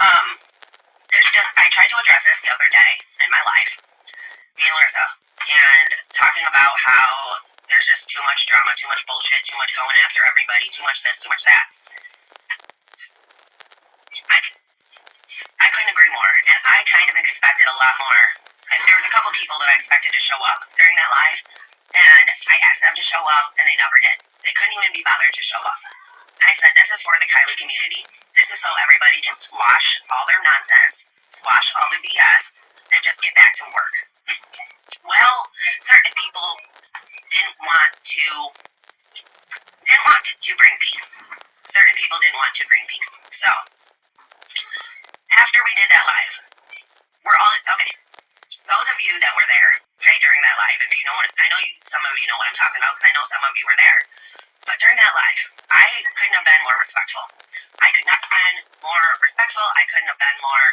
I tried to address this the other day in my life, me and Larissa, and talking about how there's just too much drama, too much bullshit, too much going after everybody, too much this, too much that. I couldn't agree more, and I kind of expected a lot more. There was a couple people that I expected to show up during that live, and I asked them to show up, and they never did. They couldn't even be bothered to show up. I said, this is for the Kiely community. This is so everybody can squash all their nonsense, squash all the BS, and just get back to work. Well, certain people didn't want to bring peace. Certain people didn't want to bring peace. So, after we did that live, we're all, okay, those of you that were there, okay, during that live, if you know what, I know some of you know what I'm talking about, because I know some of you were there, but during that live, I couldn't have been more respectful. I could not have been more respectful. I couldn't have been more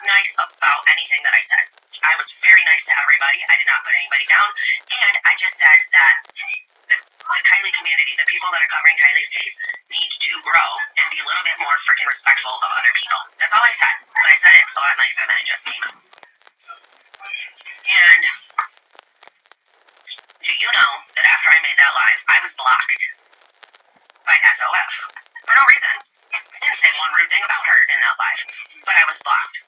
nice about anything that I said. I was very nice to everybody. I did not put anybody down, and I just said that the Kiely community, the people that are covering Kiely's case, need to grow and be a little bit more freaking respectful of other people. That's all I said, but I said it a lot nicer than it just came out. And do you know that after I made that live, I was blocked by SOF for no reason. I didn't say one rude thing about her in that live, but I was blocked.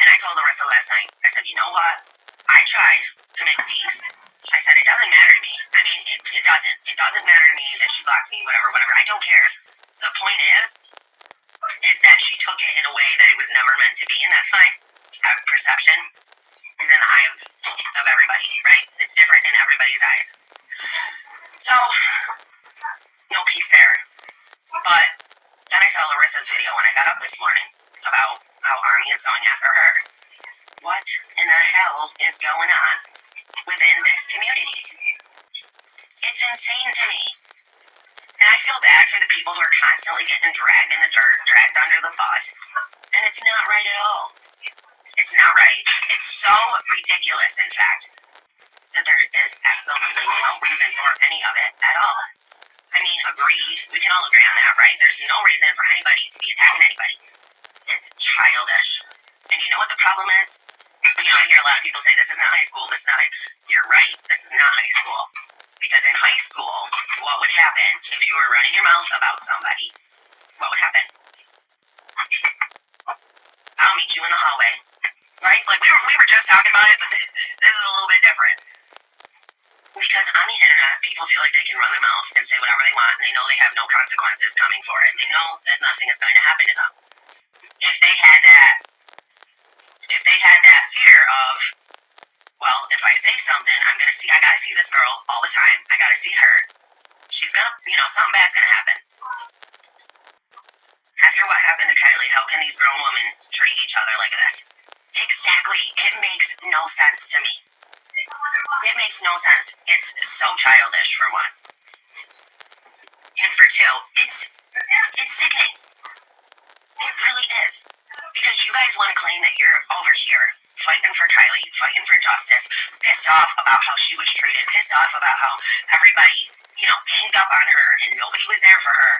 And I told Larissa last night, I said, you know what? I tried to make peace. I said, it doesn't matter to me. I mean, it doesn't. It doesn't matter to me that she blocked me, whatever. I don't care. The point is that she took it in a way that it was never meant to be, and that's fine. Perception is in the eye of everybody, right? It's different in everybody's eyes. So, no peace there. But then I saw Larissa's video when I got up this morning about how Army is going after her. What in the hell is going on within this community? It's insane to me. And I feel bad for the people who are constantly getting dragged in the dirt, dragged under the bus. And it's not right at all. It's not right. It's so ridiculous, in fact, that there is absolutely no reason for any of it at all. I mean, agreed. We can all agree on that, right? There's no reason for anybody to be attacking anybody. It's childish. And you know what the problem is? You know, I hear a lot of people say, this is not high school, this is not high. You're right, this is not high school. Because in high school, what would happen if you were running your mouth about somebody? What would happen? I'll meet you in the hallway. Right? Like, we were just talking about it, but this is a little bit different. Because on the internet, people feel like they can run their mouth and say whatever they want, and they know they have no consequences coming for it. They know that nothing is going to happen to them. If they had that fear of, well, if I say something, I gotta see this girl all the time. I gotta see her. She's gonna, something bad's gonna happen. After what happened to Kiely, how can these grown women treat each other like this? Exactly. It makes no sense to me. It makes no sense. It's so childish, for one. And for two, it's sickening. It really is. Because you guys want to claim that you're over here fighting for Kiely, fighting for justice, pissed off about how she was treated, pissed off about how everybody, ganged up on her and nobody was there for her.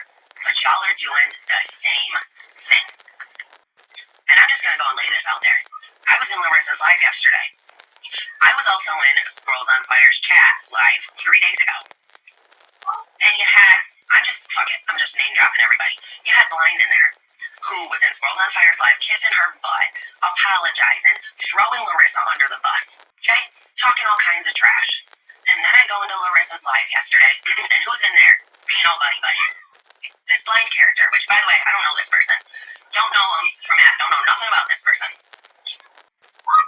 But y'all are doing the same thing. And I'm just going to go and lay this out there. I was in Larissa's live yesterday. I was also in Squirrels on Fire's chat live 3 days ago. And you had, I'm just name dropping everybody. You had Blind in there, who was in Squirrels on Fire's live, kissing her butt, apologizing, throwing Larissa under the bus, okay? Talking all kinds of trash. And then I go into Larissa's live yesterday, and who's in there? Being all buddy-buddy. This Blind character, which, by the way, I don't know this person. Don't know him from that, don't know nothing about this person.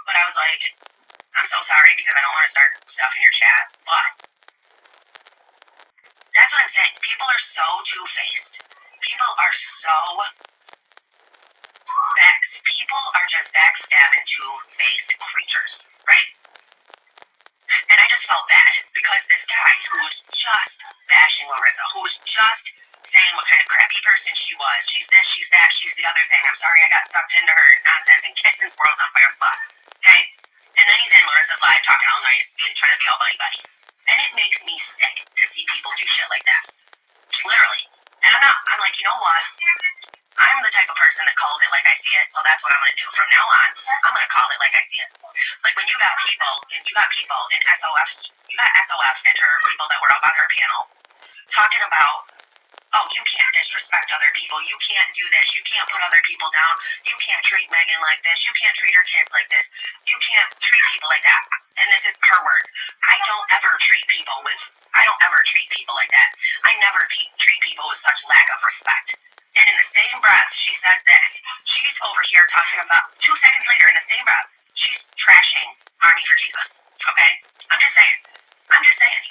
But I was like, I'm so sorry because I don't want to start stuff in your chat, but that's what I'm saying. People are so two-faced. People are just backstabbing two-faced creatures, right? And I just felt bad because this guy who was just bashing Larissa, who was just saying what kind of crappy person she was, she's this, she's that, she's the other thing, I'm sorry I got sucked into her nonsense and kissing Squirrels on Fire's butt, okay? And then he's in Larissa's live talking all nice, trying to be all buddy-buddy. And it makes me sick to see people do shit like that. Literally. And I'm like, you know what? I'm the type of person that calls it like I see it, so that's what I'm going to do. From now on, I'm going to call it like I see it. Like when you got people in SOF, you got SOF and her people that were up on her panel talking about, oh, you can't disrespect other people. You can't do this. You can't put other people down. You can't treat Megan like this. You can't treat her kids like this. You can't treat people like that. And this is her words. I don't ever treat people like that. I never treat people with such lack of respect. And in the same breath, she says this. She's over here talking about, 2 seconds later, in the same breath, she's trashing Army for Jesus. Okay? I'm just saying.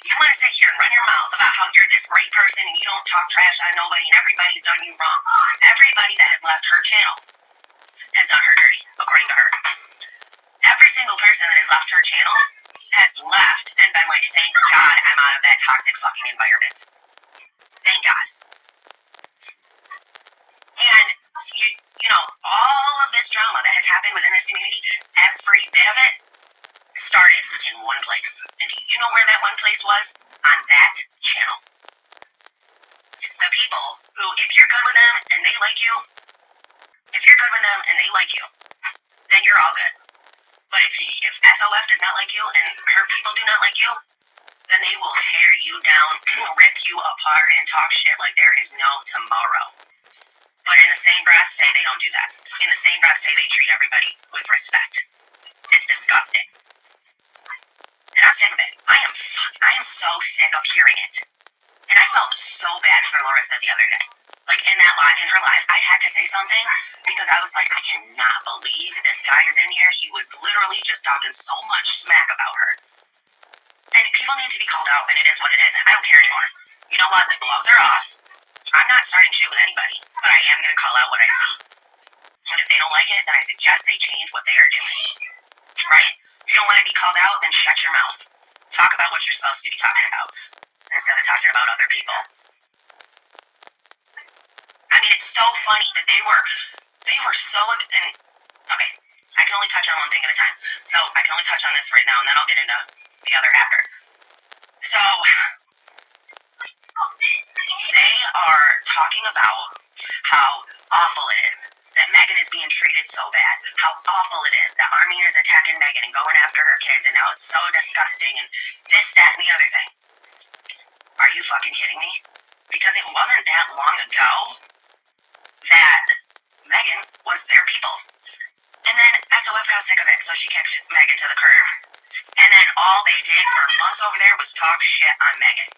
You want to sit here and run your mouth about how you're this great person and you don't talk trash on nobody and everybody's done you wrong. Everybody that has left her channel has done her dirty, according to her. Every single person that has left her channel has left and been like, thank God I'm out of that toxic fucking environment. Thank God. And, you know, all of this drama that has happened within this community, every bit of it started in one place. And do you know where that one place was? On that channel. The people who, if you're good with them and they like you, then you're all good. But if SOF does not like you and her people do not like you, then they will tear you down, rip you apart, and talk shit like there is no tomorrow. But in the same breath, say they don't do that. In the same breath, say they treat everybody with respect. It's disgusting. And I'm sick of it. I am so sick of hearing it. And I felt so bad for Larissa the other day. Like in her live, I had to say something because I was like, I cannot believe this guy is in here. He was literally just talking so much smack about her. And people need to be called out, and it is what it is. I don't care anymore. You know what? The gloves are off. I'm not starting shit with anybody, but I am going to call out what I see. And if they don't like it, then I suggest they change what they are doing. Right? If you don't want to be called out, then shut your mouth. Talk about what you're supposed to be talking about, instead of talking about other people. I mean, it's so funny that they were so, and okay, I can only touch on one thing at a time. So I can only touch on this right now, and then I'll get into the other after. So they are talking about how awful it is that Megan is being treated so bad. How awful it is that Army is attacking Megan and going after her kids, and now it's so disgusting, and this, that, and the other thing. Are you fucking kidding me? Because it wasn't that long ago that Megan was their people. And then SOF got sick of it, so she kicked Megan to the curb. And then all they did for months over there was talk shit on Megan.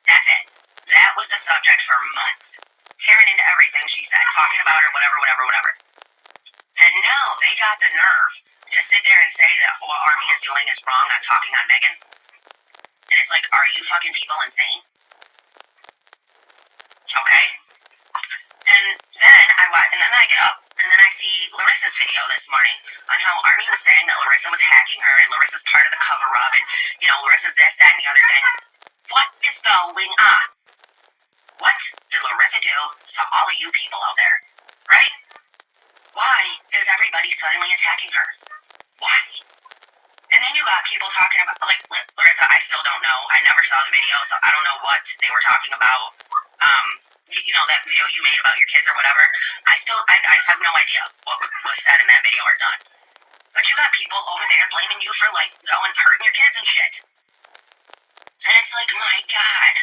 That's it. That was the subject for months. Tearing into everything she said, talking about her, whatever. And now they got the nerve to sit there and say that what Army is doing is wrong on talking on Megan. And it's like, are you fucking people insane? Okay? And then I get up, and then I see Larissa's video this morning on how Army was saying that Larissa was hacking her, and Larissa's part of the cover-up, and, you know, Larissa's this, that, and the other thing. What is going on? What did Larissa do to all of you people out there? Right? Why is everybody suddenly attacking her? Why? And then you got people talking about, like, Larissa, I still don't know. I never saw the video, so I don't know what they were talking about. You know, that video you made about your kids or whatever. I have no idea what was said in that video or done. But you got people over there blaming you for, like, going hurting your kids and shit. And it's like, my God.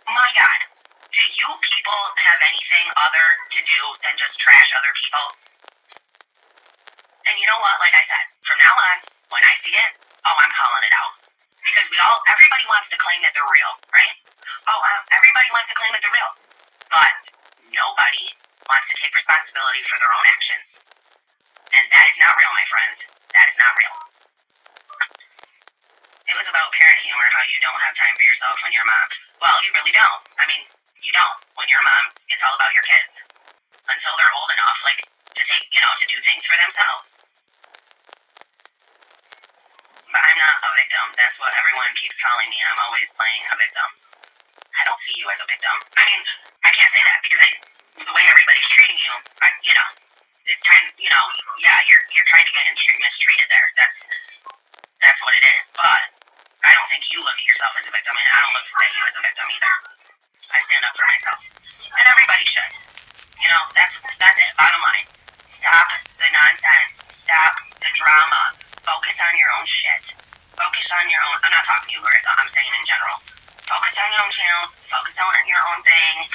My God. Do you people have anything other to do than just trash other people? And you know what? Like I said, from now on, when I see it, I'm calling it out. Because everybody wants to claim that they're real, right? Everybody wants to claim that they're real. But nobody wants to take responsibility for their own actions. And that is not real, my friends. That is not real. It was about parent humor, how you don't have time for yourself when you're a mom. Well, you really don't. I mean, you don't. When you're a mom, it's all about your kids. Until they're old enough, like, to take, to do things for themselves. But I'm not a victim. That's what everyone keeps calling me. I'm always playing a victim. I don't see you as a victim. I mean, I can't say that because the way everybody's treating you, it's kind of, you're trying to get mistreated there. That's what it is. But I don't think you look at yourself as a victim, and I don't look at you as a victim either. I stand up for myself. And everybody should. Bottom line, stop the nonsense. Stop the drama. Focus on your own shit. Focus on your own. I'm not talking to you, Larissa. I'm saying in general. Focus on your own channels. Focus on your own thing.